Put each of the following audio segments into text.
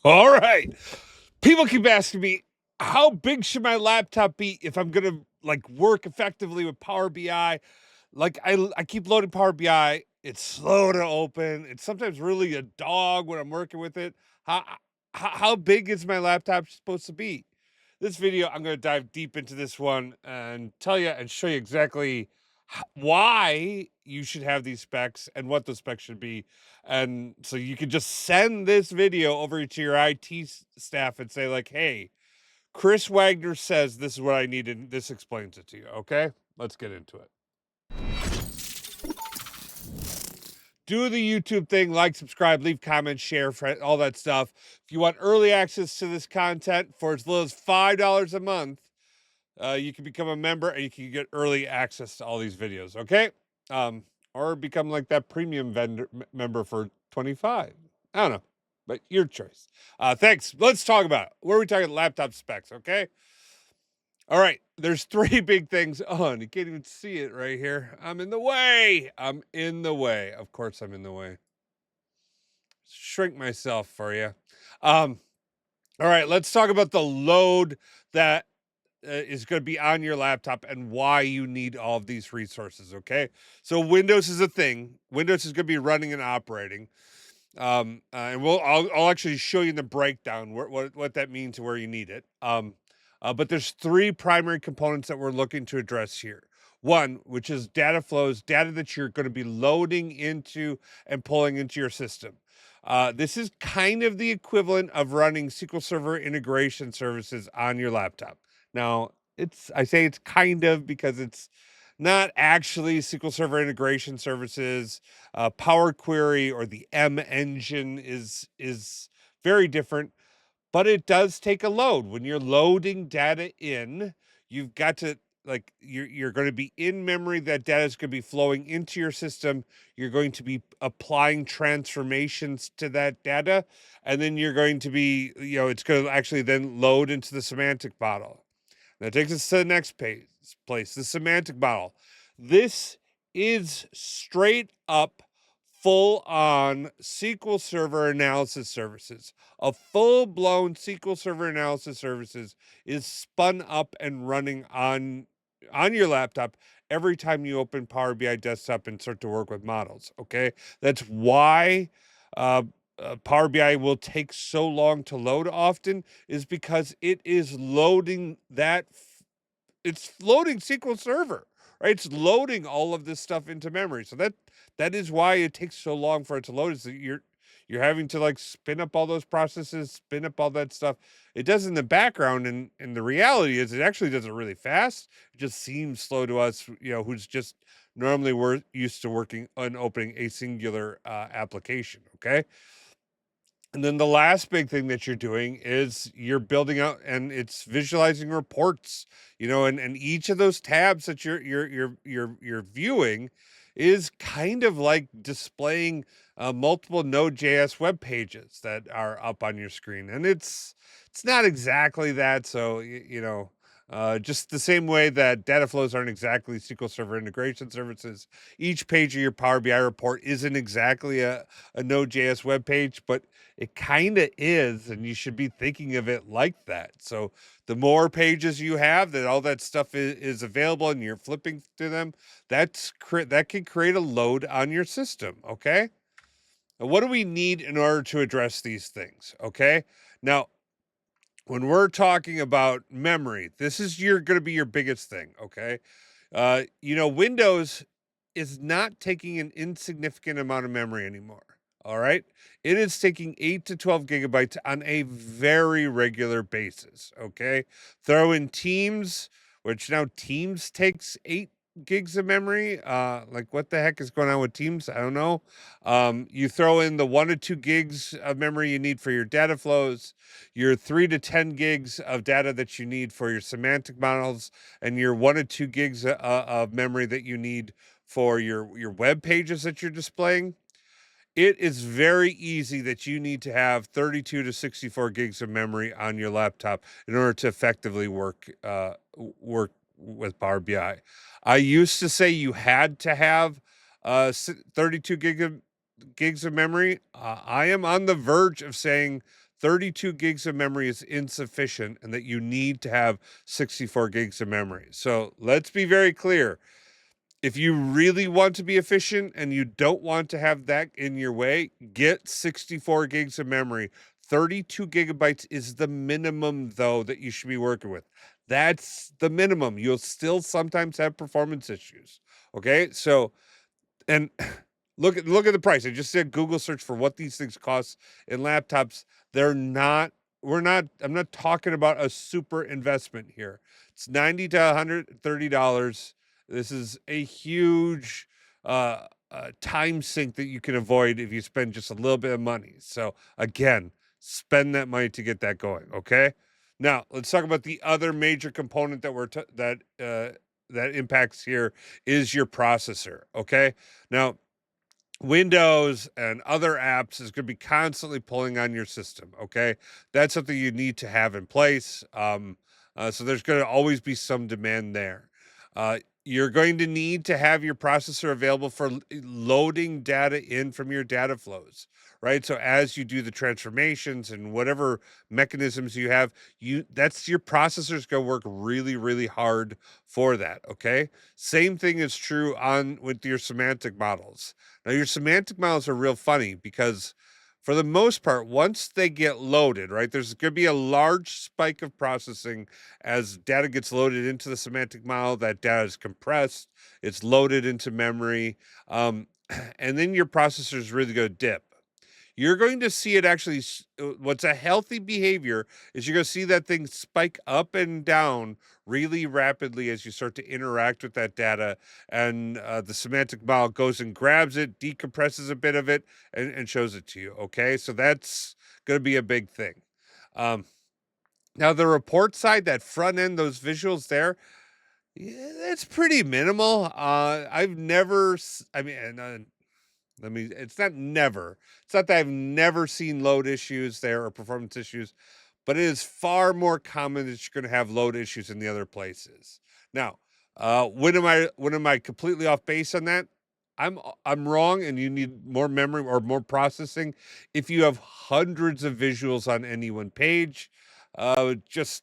All right. People keep asking me, how big should my laptop be if I'm going to like work effectively with Power BI? Like I keep loading Power BI. It's slow to open. It's sometimes really a dog when I'm working with it. How how big is my laptop supposed to be? This video, I'm going to dive deep into this one and tell you and show you exactly why you should have these specs and what the specs should be. And so you can just send this video over to your IT staff and say like, hey, Chris Wagner says this is what I need, and this explains it to you. Okay, let's get into it. Do the YouTube thing, like, subscribe, leave comments, share, all that stuff. If you want early access to this content for as little as $5 a month, you can become a member and you can get early access to all these videos. Okay, or become like that premium member for 25. I don't know, but your choice. Thanks. Let's talk about it. What are we talking? Laptop specs. Okay. All right. There's three big things on. You can't even see it right here. I'm in the way. I'm in the way. Of course, I'm in the way. Shrink myself for you. All right. Let's talk about the load that is going to be on your laptop and why you need all of these resources. Okay. So Windows is a thing. Windows is going to be running and operating. And I'll actually show you in the breakdown what that means and where you need it. But there's three primary components that we're looking to address here. One, which is data flows, data that you're going to be loading into and pulling into your system. This is kind of the equivalent of running SQL Server integration services on your laptop. Now, I say it's kind of because it's not actually SQL Server integration services. Power Query or the M engine is very different, but it does take a load. When you're loading data in, you've got to like you're going to be in memory. That data is going to be flowing into your system. You're going to be applying transformations to that data, and then you're going to be, it's going to actually then load into the semantic model. That takes us to the next place, the semantic model. This is straight up full on SQL Server analysis services. A full blown SQL Server analysis services is spun up and running on your laptop every time you open Power BI desktop and start to work with models. Okay. That's why Power BI will take so long to load often, is because it is loading it's loading SQL Server, right? It's loading all of this stuff into memory. So that is why it takes so long for it to load. Is that you're having to like spin up all those processes, spin up all that stuff. It does in the background, and the reality is it actually does it really fast. It just seems slow to us, who's just normally we're used to working on opening a singular application. Okay. And then the last big thing that you're doing is you're building out and it's visualizing reports, and each of those tabs that you're viewing is kind of like displaying multiple Node.js web pages that are up on your screen. And it's not exactly that. So, just the same way that data flows aren't exactly SQL Server integration services, each page of your Power BI report isn't exactly a Node.js web page, but it kind of is, and you should be thinking of it like that. So the more pages you have that all that stuff is available and you're flipping through them, that can create a load on your system. Okay. Now, what do we need in order to address these things? Okay. Now, when we're talking about memory, this is going to be your biggest thing. Okay. Windows is not taking an insignificant amount of memory anymore. All right. It is taking 8 to 12 gigabytes on a very regular basis. Okay. Throw in Teams, which now Teams takes 8 gigs of memory. Like what the heck is going on with Teams? I don't know. You throw in the 1 to 2 gigs of memory you need for your data flows, your 3 to 10 gigs of data that you need for your semantic models, and your 1 to 2 gigs of memory that you need for your web pages that you're displaying. It is very easy that you need to have 32 to 64 gigs of memory on your laptop in order to effectively work with Power BI. I used to say you had to have 32 gigs of memory. I am on the verge of saying 32 gigs of memory is insufficient and that you need to have 64 gigs of memory. So let's be very clear. If you really want to be efficient and you don't want to have that in your way, get 64 gigs of memory. 32 gigabytes is the minimum, though, that you should be working with. That's the minimum. You'll still sometimes have performance issues. Okay. So, and look at the price. I just did Google search for what these things cost in laptops. They're not. I'm not talking about a super investment here. It's $90 to $130. This is a huge time sink that you can avoid if you spend just a little bit of money. So again, spend that money to get that going. Okay. Now let's talk about the other major component that that impacts here is your processor. Okay. Now Windows and other apps is going to be constantly pulling on your system. Okay, that's something you need to have in place. So there's going to always be some demand there. You're going to need to have your processor available for loading data in from your data flows, right? So as you do the transformations and whatever mechanisms you have, that's your processor's going to work really, really hard for that. Okay. Same thing is true on with your semantic models. Now, your semantic models are real funny because, for the most part, once they get loaded, right, there's going to be a large spike of processing as data gets loaded into the semantic model. That data is compressed, it's loaded into memory, and then your processor is really going to dip. You're going to see it actually. What's a healthy behavior is you're going to see that thing spike up and down really rapidly as you start to interact with that data. And the semantic model goes and grabs it, decompresses a bit of it, and shows it to you. Okay. So that's going to be a big thing. Um, Now, the report side, that front end, those visuals there, yeah, that's pretty minimal. I've never, I mean, it's not never. It's not that I've never seen load issues there or performance issues, but it is far more common that you're going to have load issues in the other places. Now, when am I completely off base on that? I'm wrong, and you need more memory or more processing. If you have hundreds of visuals on any one page, just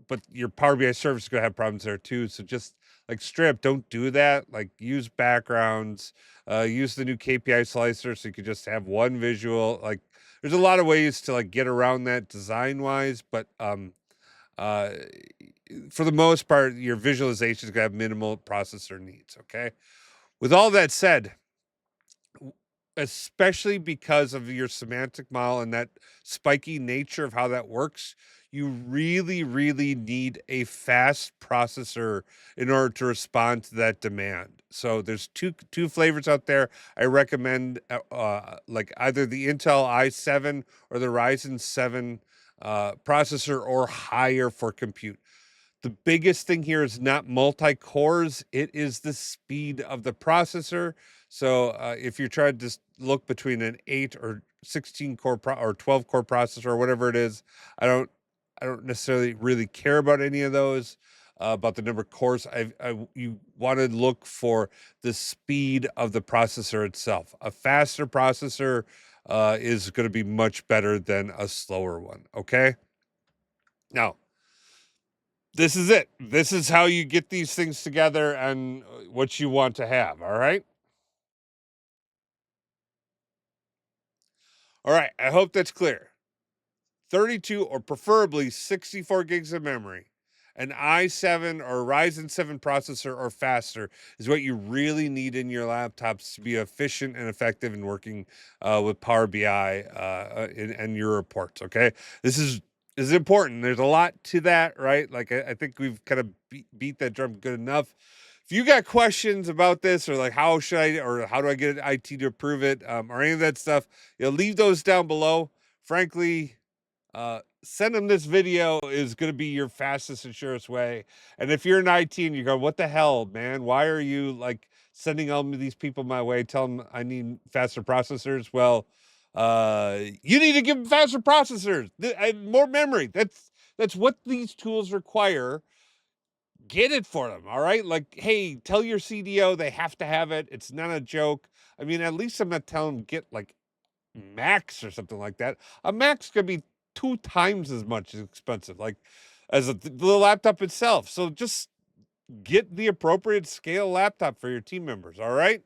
but your Power BI service is gonna have problems there too. So just like strip, don't do that. Like use backgrounds, use the new KPI slicer so you could just have one visual. Like there's a lot of ways to like get around that design wise, but uh for the most part, your visualization is gonna have minimal processor needs. Okay. With all that said, especially because of your semantic model and that spiky nature of how that works, you really, really need a fast processor in order to respond to that demand. So there's two flavors out there. I recommend like either the Intel i7 or the Ryzen 7 processor or higher for compute. The biggest thing here is not multi-cores, it is the speed of the processor. So if you're trying to just look between an 8 or 16 core or 12 core processor or whatever it is, I don't I don't necessarily really care about any of those. About the number of cores, you want to look for the speed of the processor itself. A faster processor is going to be much better than a slower one. Okay, now this is it. This is how you get these things together and what you want to have. All right. All right. I hope that's clear. 32 or preferably 64 gigs of memory, an i7 or Ryzen 7 processor or faster is what you really need in your laptops to be efficient and effective in working with Power BI and your reports. Okay. This is important. There's a lot to that, right? Like I think we've kind of beat that drum good enough. If you got questions about this or like how should I or how do I get IT to approve it or any of that stuff, leave those down below. Frankly, send them this video is going to be your fastest and surest way. And if you're in IT and you go, what the hell, man? Why are you like sending all of these people my way? Tell them I need faster processors. Well, you need to give them faster processors and more memory. That's what these tools require. Get it for them. All right. Like, hey, tell your CDO they have to have it. It's not a joke. I mean, at least I'm not telling them get like Max or something like that. A Max could be 2 times as much expensive, like, as the laptop itself. So just get the appropriate scale laptop for your team members, all right?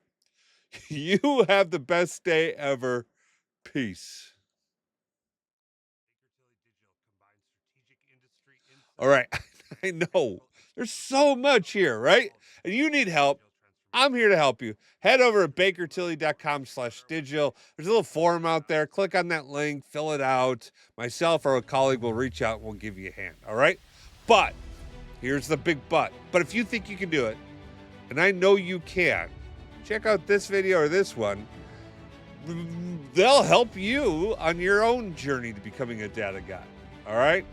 You have the best day ever. Peace. All right. I know. There's so much here, right? And you need help. I'm here to help you. Head over to bakertilly.com/digital. There's a little form out there. Click on that link, fill it out. Myself or a colleague will reach out and we'll give you a hand. All right. But here's the big but. But if you think you can do it, and I know you can, check out this video or this one. They'll help you on your own journey to becoming a data god. All right.